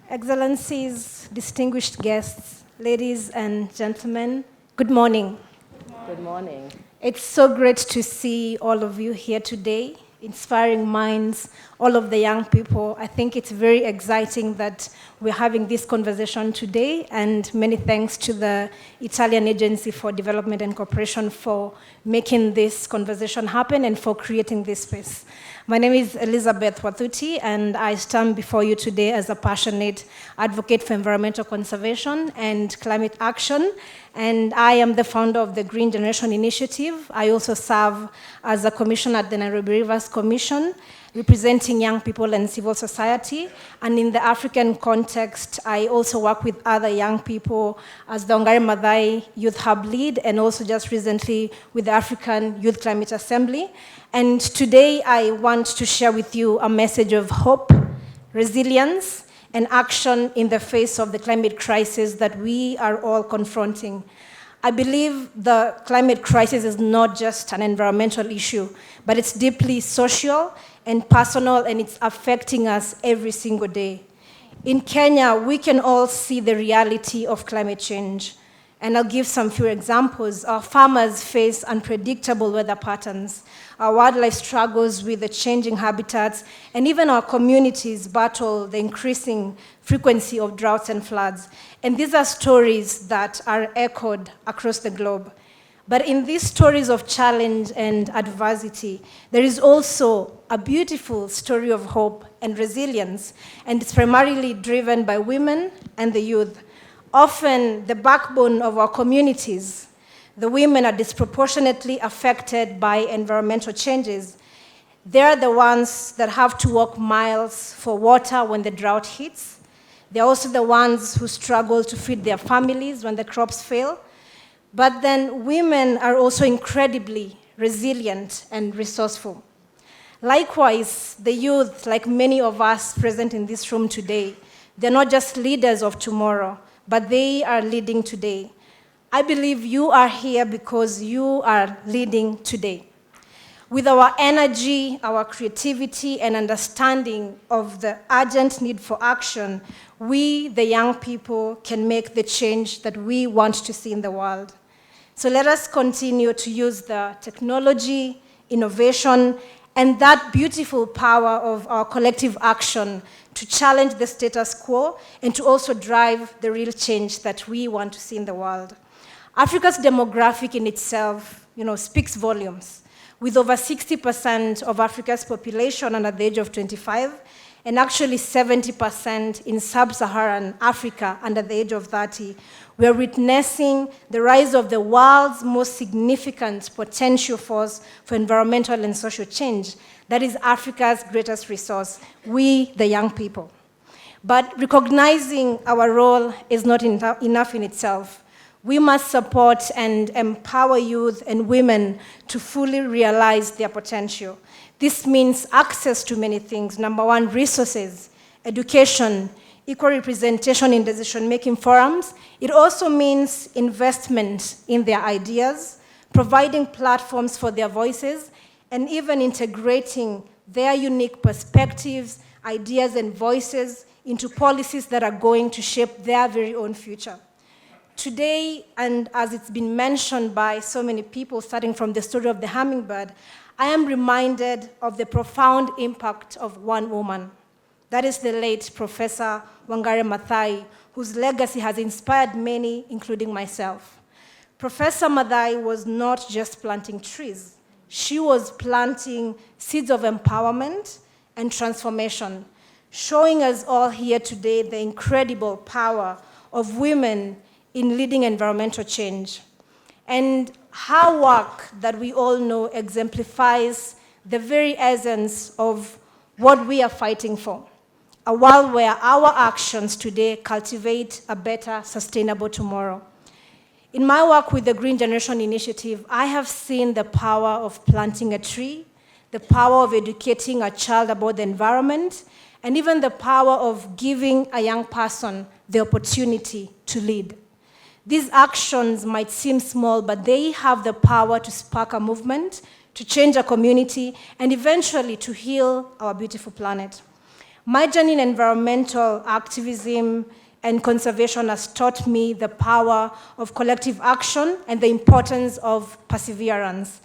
Excellencies, distinguished guests, ladies and gentlemen, good morning. Good morning. It's so great to see all of you here today, inspiring minds, all of the young people. I think it's very exciting that we're having this conversation today, and many thanks to the Italian Agency for Development and Cooperation for making this conversation happen and for creating this space. My name is Elizabeth Wathuti, and I stand before you today as a passionate advocate for environmental conservation and climate action, and I am the founder of the Green Generation Initiative. I also serve as a commissioner at the Nairobi Rivers Commission, representing young people and civil society. And in the African context, I also work with other young people as the Wangari Maathai Youth Hub lead, and also just recently with the African Youth Climate Assembly. And today I want to share with you a message of hope, resilience, and action in the face of the climate crisis that we are all confronting. I believe the climate crisis is not just an environmental issue, but it's deeply social and personal, and it's affecting us every single day. In Kenya, we can all see the reality of climate change. And I'll give some few examples. Our farmers face unpredictable weather patterns. Our wildlife struggles with the changing habitats, and even our communities battle the increasing frequency of droughts and floods. And these are stories that are echoed across the globe. But in these stories of challenge and adversity, there is also a beautiful story of hope and resilience, and it's primarily driven by women and the youth. Often the backbone of our communities, the women are disproportionately affected by environmental changes. They're the ones that have to walk miles for water when the drought hits. They're also the ones who struggle to feed their families when the crops fail. But then women are also incredibly resilient and resourceful. Likewise, the youth, like many of us present in this room today, they're not just leaders of tomorrow, but they are leading today. I believe you are here because you are leading today. With our energy, our creativity, and understanding of the urgent need for action, we, the young people, can make the change that we want to see in the world. So let us continue to use the technology, innovation, and that beautiful power of our collective action to challenge the status quo and to also drive the real change that we want to see in the world. Africa's demographic in itself, speaks volumes. With over 60% of Africa's population under the age of 25, and actually 70% in sub-Saharan Africa under the age of 30, we are witnessing the rise of the world's most significant potential force for environmental and social change. That is Africa's greatest resource, we, the young people. But recognizing our role is not enough in itself. We must support and empower youth and women to fully realize their potential. This means access to many things. Number one, resources, education, equal representation in decision-making forums. It also means investment in their ideas, providing platforms for their voices, and even integrating their unique perspectives, ideas, and voices into policies that are going to shape their very own future. Today, and as it's been mentioned by so many people, starting from the story of the hummingbird, I am reminded of the profound impact of one woman. That is the late Professor Wangari Maathai, whose legacy has inspired many, including myself. Professor Maathai was not just planting trees. She was planting seeds of empowerment and transformation, showing us all here today the incredible power of women in leading environmental change. And her work that we all know exemplifies the very essence of what we are fighting for, a world where our actions today cultivate a better, sustainable tomorrow. In my work with the Green Generation Initiative, I have seen the power of planting a tree, the power of educating a child about the environment, and even the power of giving a young person the opportunity to lead. These actions might seem small, but they have the power to spark a movement, to change a community, and eventually to heal our beautiful planet. My journey in environmental activism and conservation has taught me the power of collective action and the importance of perseverance.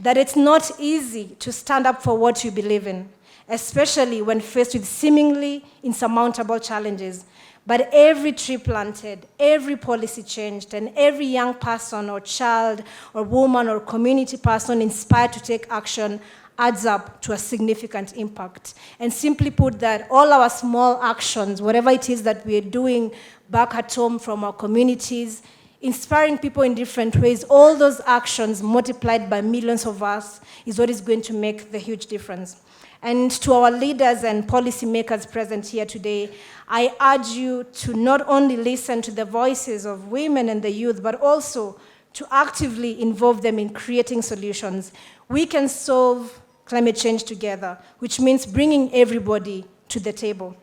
That it's not easy to stand up for what you believe in, especially when faced with seemingly insurmountable challenges. But every tree planted, every policy changed, and every young person or child or woman or community person inspired to take action adds up to a significant impact. And simply put that, all our small actions, whatever it is that we are doing back at home from our communities, inspiring people in different ways, all those actions multiplied by millions of us is what is going to make the huge difference. And to our leaders and policymakers present here today, I urge you to not only listen to the voices of women and the youth, but also to actively involve them in creating solutions. We can solve climate change together, which means bringing everybody to the table.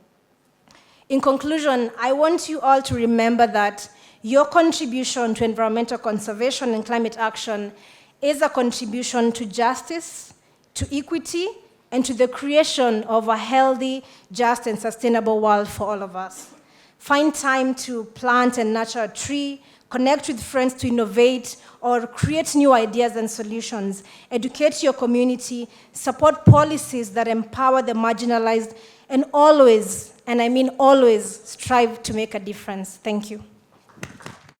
In conclusion, I want you all to remember that your contribution to environmental conservation and climate action is a contribution to justice, to equity, and to the creation of a healthy, just, and sustainable world for all of us. Find time to plant and nurture a tree, connect with friends to innovate, or create new ideas and solutions. Educate your community, support policies that empower the marginalized, and always, and I mean always, strive to make a difference. Thank you.